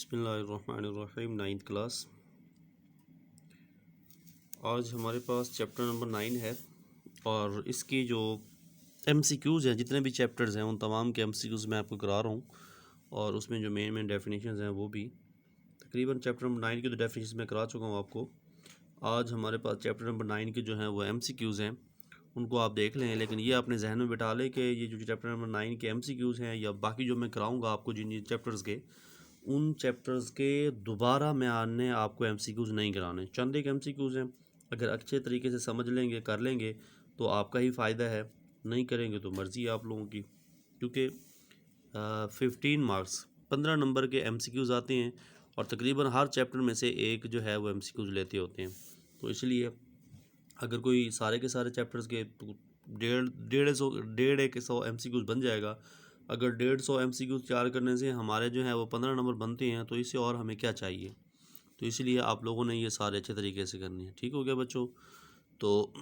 बिस्मिल्लाहिर्रहमानिर्रहीम। 9th class. आज हमारे पास चैप्टर नंबर 9 है और इसकी जो MCQs हैं, जितने भी चैप्टर्स हैं उन तमाम के MCQs मैं आपको करा रहा हूँ और उसमें जो मेन डेफिनेशंस हैं वो भी तकरीबन चैप्टर नंबर 9 की तो डेफिनेशंस मैं करा चुका हूँ आपको। आज हमारे पास चैप्टर नंबर 9 के जो हैं वो MCQs हैं, उनको आप देख लें, लेकिन ये अपने जहन में बिठा लें कि ये जो चैप्टर नंबर 9 के MCQs हैं या बाकी जो मैं कराऊँगा आपको जिन जिन चैप्टर्स के, उन चैप्टर्स के दोबारा मैं आने आपको MCQs नहीं कराने। चंद एक MCQs हैं, अगर अच्छे तरीके से समझ लेंगे, कर लेंगे तो आपका ही फ़ायदा है, नहीं करेंगे तो मर्ज़ी आप लोगों की। क्योंकि 15 मार्क्स 15 नंबर के MCQs आते हैं और तकरीबन हर चैप्टर में से एक जो है वो MCQs लेते होते हैं। तो इसलिए अगर कोई सारे के सारे चैप्टर्स के डेढ़ एक सौ MCQs बन जाएगा। अगर 150 MCQs तैयार करने से हमारे जो है वो 15 नंबर बनते हैं तो इससे और हमें क्या चाहिए। तो इसलिए आप लोगों ने ये सारे अच्छे तरीके से करने हैं। ठीक हो गया बच्चों? तो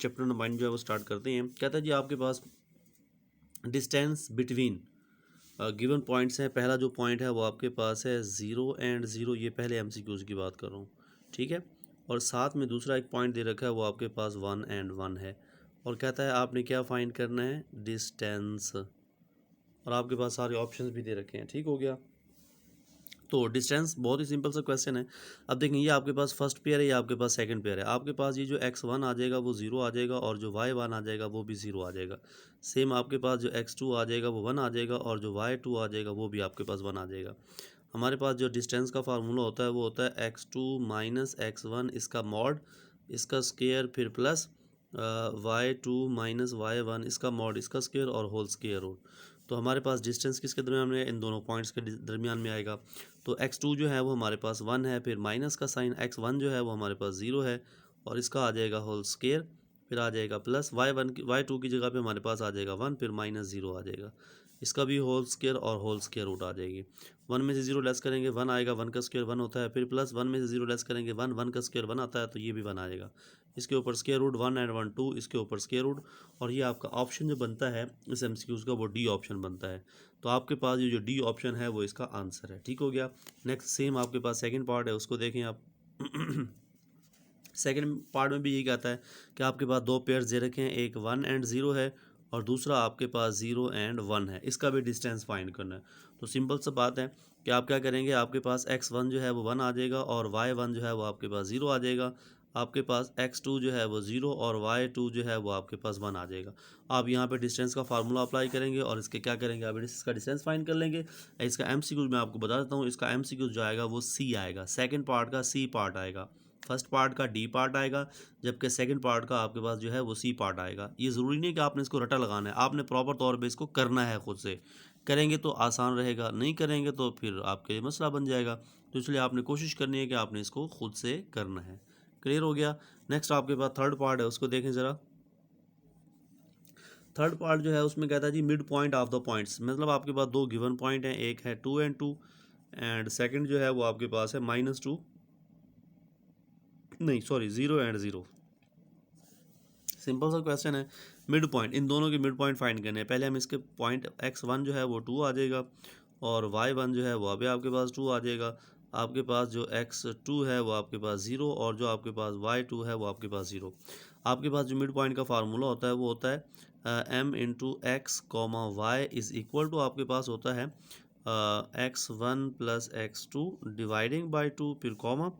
चैप्टर नंबर 9 जो है वो स्टार्ट करते हैं। कहता है जी आपके पास डिस्टेंस बिटवीन गिवन पॉइंट्स हैं। पहला जो पॉइंट है वो आपके पास है 0 एंड 0, ये पहले MCQs की बात कर रहा हूँ, ठीक है। और साथ में दूसरा एक पॉइंट दे रखा है वो आपके पास 1 एंड 1 है और कहता है आपने क्या फाइंड करना है, डिस्टेंस। और आपके पास सारे ऑप्शंस भी दे रखे हैं। ठीक हो गया? तो डिस्टेंस बहुत ही सिंपल सा क्वेश्चन है। अब देखें, ये आपके पास फर्स्ट पेयर है, ये आपके पास सेकंड पेयर है। आपके पास ये जो x1 आ जाएगा वो 0 आ जाएगा और जो y1 आ जाएगा वो भी 0 आ जाएगा। सेम आपके पास जो x2 आ जाएगा वो 1 आ जाएगा और जो y2 आ जाएगा वो भी आपके पास 1 आ जाएगा। हमारे पास जो डिस्टेंस का फार्मूला होता है वो होता है x2 माइनस x1 इसका मॉड, इसका स्केयर, फिर प्लस y2 माइनस y1 इसका मॉड, इसका स्केयर और होल स्केयर रूट। तो हमारे पास डिस्टेंस किसके दरमियान में, इन दोनों पॉइंट्स के दरमियान में आएगा। तो x2 जो है वो हमारे पास 1 है, फिर माइनस का साइन, x1 जो है वो हमारे पास 0 है और इसका आ जाएगा होल स्केयर, फिर आ जाएगा प्लस y2 की जगह पे हमारे पास आ जाएगा 1, फिर माइनस 0 आ जाएगा, इसका भी होल स्केयर और होल स्केयर रूट आ जाएगी। 1 में से 0 लेस करेंगे 1 आएगा, 1 का स्केयर 1 होता है, फिर प्लस 1 में से 0 लेस करेंगे 1, 1 का स्केयर 1 आता है तो ये भी 1 आएगा। इसके ऊपर स्केयर रूट 1 एंड 1 2, इसके ऊपर स्केयर रूट, और ये आपका ऑप्शन जो बनता है इस MCQs का वो डी ऑप्शन बनता है। तो आपके पास ये जो डी ऑप्शन है वो इसका आंसर है। ठीक हो गया? नेक्स्ट सेम आपके पास सेकंड पार्ट है, उसको देखें आप। सेकंड पार्ट में भी यही कहता है कि आपके पास दो पेयर्स दे रखे हैं, एक 1 एंड 0 है और दूसरा आपके पास 0 एंड 1 है। इसका भी डिस्टेंस फाइंड करना है। तो सिंपल सा बात है कि आप क्या करेंगे, आपके पास x1 जो है वो 1 आ जाएगा और y1 जो है वो आपके पास 0 आ जाएगा। आपके पास x2 जो है वो 0 और y2 जो है वो आपके पास 1 आ जाएगा। आप यहाँ पे डिस्टेंस का फार्मूला अप्लाई करेंगे और इसके क्या करेंगे, आप इसका डिस्टेंस फाइंड कर लेंगे। इसका MCQ मैं आपको बता देता हूँ, इसका MCQ जो आएगा वो C आएगा, सेकेंड पार्ट का C पार्ट आएगा, फर्स्ट पार्ट का डी पार्ट आएगा, जबकि सेकंड पार्ट का आपके पास जो है वो सी पार्ट आएगा। ये ज़रूरी नहीं कि आपने इसको रटा लगाना है, आपने प्रॉपर तौर पे इसको करना है। खुद से करेंगे तो आसान रहेगा, नहीं करेंगे तो फिर आपके लिए मसला बन जाएगा। तो इसलिए आपने कोशिश करनी है कि आपने इसको खुद से करना है। क्लियर हो गया? नेक्स्ट आपके पास थर्ड पार्ट है, उसको देखें ज़रा। थर्ड पार्ट जो है उसमें कहता है जी mid point of the points, मतलब आपके पास दो गिवन पॉइंट हैं, एक है 2 एंड 2 एंड सेकंड जो है वो आपके पास है -2, नहीं सॉरी 0 एंड 0। सिंपल सा क्वेश्चन है, मिड पॉइंट, इन दोनों के मिड पॉइंट फाइंड करने हैं। पहले हम इसके पॉइंट x1 जो है वो 2 आ जाएगा और y1 जो है वो अभी आपके पास 2 आ जाएगा। आपके पास जो x2 है वो आपके पास 0 और जो आपके पास y2 है वो आपके पास 0। आपके पास जो मिड पॉइंट का फार्मूला होता है वो होता है m into x comma y is equal to आपके पास होता है x1 plus x2 dividing by 2, फिर comma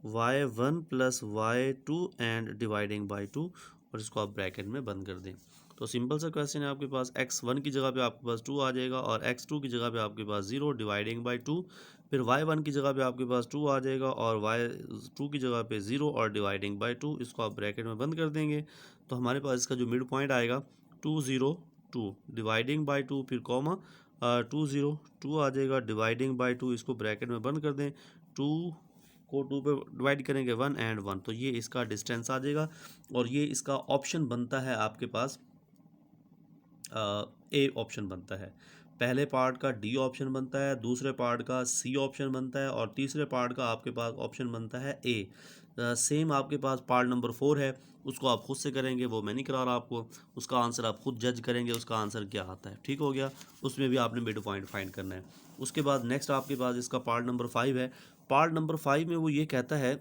y1 plus y2 and dividing by 2, और इसको आप ब्रैकेट में बंद कर दें। तो सिंपल सा क्वेश्चन है, आपके पास x1 की जगह पे आपके पास 2 आ जाएगा और x2 की जगह पे आपके पास 0 डिवाइडिंग बाई 2, फिर y1 की जगह पे आपके पास 2 आ जाएगा और y2 की जगह पे 0 और डिवाइडिंग बाई 2, इसको आप ब्रैकेट में बंद कर देंगे। तो हमारे पास इसका जो मिड पॉइंट आएगा 2 0 2 डिवाइडिंग बाई 2, फिर कॉमा 2 0 2 आ जाएगा डिवाइडिंग बाई 2, इसको ब्रैकेट में बंद कर दें। 2 को 2 पे डिवाइड करेंगे 1 एंड 1, तो ये इसका डिस्टेंस आ जाएगा और ये इसका ऑप्शन बनता है आपके पास ए ऑप्शन बनता है। पहले पार्ट का डी ऑप्शन बनता है, दूसरे पार्ट का सी ऑप्शन बनता है और तीसरे पार्ट का आपके पास ऑप्शन बनता है ए। सेम आपके पास पार्ट नंबर 4 है, उसको आप खुद से करेंगे, वो मैं नहीं करा रहा आपको, उसका आंसर आप खुद जज करेंगे उसका आंसर क्या आता है। ठीक हो गया, उसमें भी आपने मिड पॉइंट फाइंड करना है। उसके बाद नेक्स्ट आपके पास इसका पार्ट नंबर 5 है। पार्ट नंबर 5 में वो ये कहता है,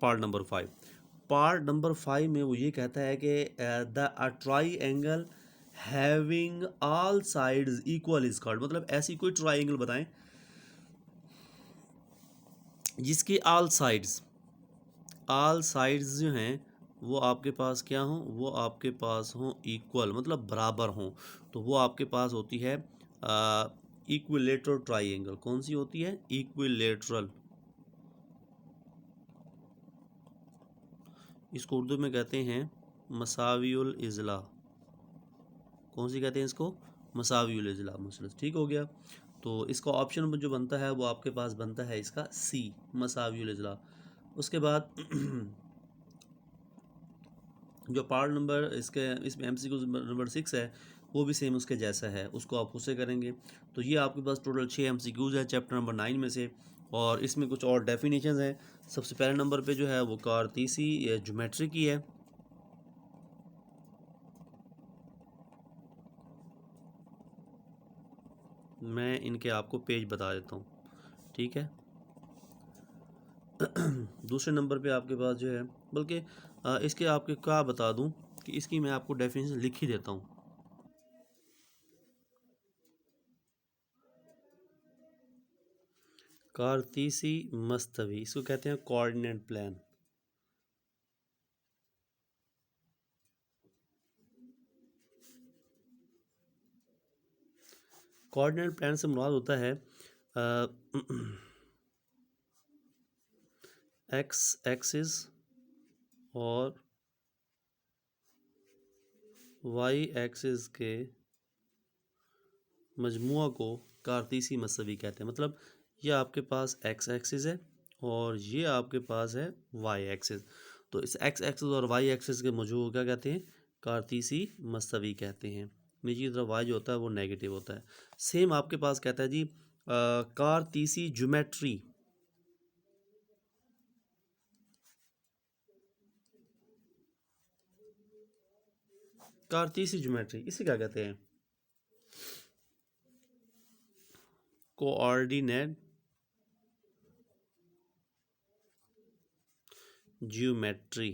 पार्ट नंबर 5 में वो ये कहता है कि the try angle having all sides equal is called, मतलब ऐसी कोई ट्राइंगल बताएं जिसके ऑल साइड्स जो हैं वो आपके पास क्या हों, वो आपके पास हों इक्वल, मतलब बराबर हों, तो वो आपके पास होती है इक्विलेटरल ट्राइंगल। कौन सी होती है? इक्विलेटरल। इसको उर्दू में कहते हैं मसावियुल इजला। कौन सी कहते हैं इसको? मसावियुल इजला मसलस। ठीक हो गया, तो इसका ऑप्शन जो बनता है वो आपके पास बनता है इसका सी, मसावियुल इजला। उसके बाद जो पार्ट नंबर इसमें एमसीक्यू नंबर 6 है वो भी सेम उसके जैसा है, उसको आप उससे करेंगे। तो ये आपके पास टोटल 6 एमसीक्यूज़ है चैप्टर नंबर 9 में से, और इसमें कुछ और डेफिनेशंस हैं। सबसे पहले नंबर पे जो है वो कारतीसी ज्योमेट्री की है। मैं इनके आपको पेज बता देता हूँ, ठीक है। दूसरे नंबर पे आपके पास जो है, बल्कि इसके आपके क्या बता दूँ कि इसकी मैं आपको डेफिनेशन लिख ही देता हूँ। कारतीसी मस्तवी, इसको कहते हैं कोऑर्डिनेट प्लान। कोऑर्डिनेट प्लान से मुराद होता है एक्स एक्सिस और वाई एक्सिस के मजमुआ को कारतीसी मसवी कहते हैं। मतलब ये आपके पास एक्स एक्सिस है और ये आपके पास है वाई एक्सिस, तो इस एक्स एक्सिस और वाई एक्सिस के मजमू को क्या कहते हैं? कारतीसी मसवी कहते हैं। नीचे की तरफ वाई जो होता है वो नेगेटिव होता है। सेम आपके पास कहता है जी कारतीसी ज्योमेट्री। कारतीसी ज्योमेट्री इसे क्या कहते हैं? Coordinate geometry.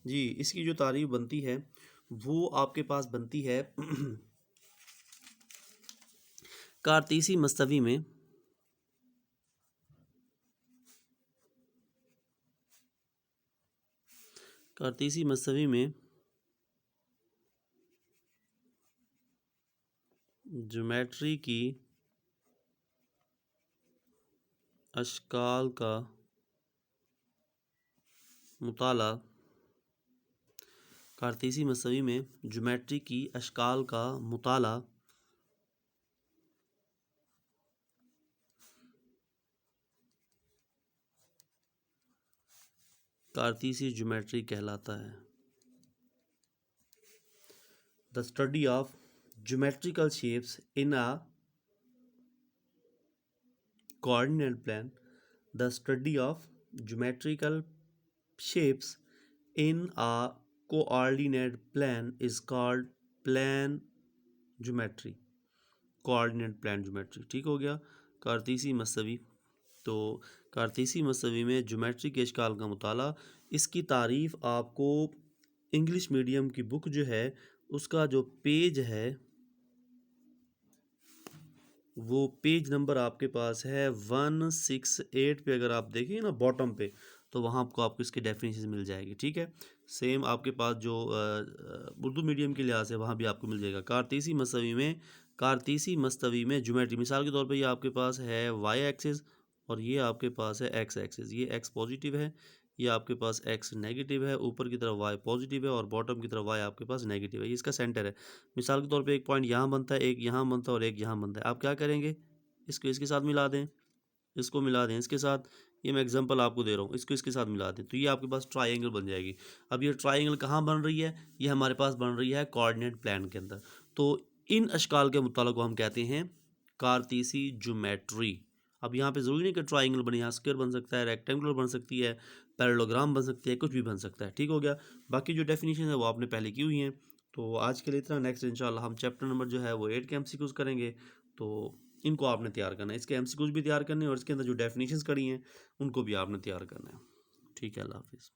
जी, इसकी जो तारीफ बनती है वो आपके पास बनती है कारतीसी मस्तवी में कारतीसी मस्तवी में ज्योमेट्री की अशकाल का मुताला कारतीसी मसवी में ज्योमेट्री की अशकाल का मुताला कारतीसी ज्योमेट्री कहलाता है। The study of geometrical shapes in a coordinate plan. The study of geometrical shapes in a coordinate plane is called plane geometry, coordinate plane geometry। ठीक हो गया, कारतीसी मसवी। तो कारतीसी मसवी में ज्योमेट्री के इश्काल का मुताला, इसकी तारीफ़ आपको इंग्लिश मीडियम की बुक जो है उसका जो पेज है वो पेज नंबर आपके पास है 168 पे। अगर आप देखेंगे ना बॉटम पे, तो वहाँ आपको इसकी डेफिनेशन मिल जाएगी। ठीक है, सेम आपके पास जो उर्दू मीडियम के लिहाज से वहाँ भी आपको मिल जाएगा। कारतीसी मस्तवी में ज्योमेट्री, मिसाल के तौर पे ये आपके पास है वाई एक्सिस और ये आपके पास है एक्स एक्सिस। ये एक्स पॉजिटिव है, ये आपके पास एक्स नेगेटिव है, ऊपर की तरफ वाई पॉजिटिव है और बॉटम की तरफ वाई आपके पास नेगेटिव है। ये इसका सेंटर है। मिसाल के तौर पे एक पॉइंट यहाँ बनता है, एक यहाँ बनता है और एक यहाँ बनता है। आप क्या करेंगे? इसको इसके साथ मिला दें, इसको मिला दें इसके साथ, ये मैं एग्जांपल आपको दे रहा हूँ, इसको इसके साथ मिला दें तो ये आपके पास ट्राइंगल बन जाएगी। अब ये ट्राइंगल कहाँ बन रही है, ये हमारे पास बन रही है कोऑर्डिनेट प्लान के अंदर। तो इन अशकाल के मुतालिक को हम कहते हैं कारतीसी ज्योमेट्री। अब यहाँ पे ज़रूरी नहीं कि ट्राइंगल बने, यहाँ स्क्वायर बन सकता है, रेक्टेंगुलर बन सकती है, पैरेललोग्राम बन सकती है, कुछ भी बन सकता है। ठीक हो गया। बाकी जो डेफिनेशन है वो आपने पहले की हुई हैं। तो आज के लिए इतना। नेक्स्ट इंशाल्लाह हम चैप्टर नंबर जो है वो 8 के MCQs करेंगे। तो इनको आपने तैयार करना है, इसके MCQs भी तैयार करने हैं और इसके अंदर जो डेफिनेशंस करी हैं उनको भी आपने तैयार करना है। ठीक है, अल्लाह हाफिज़।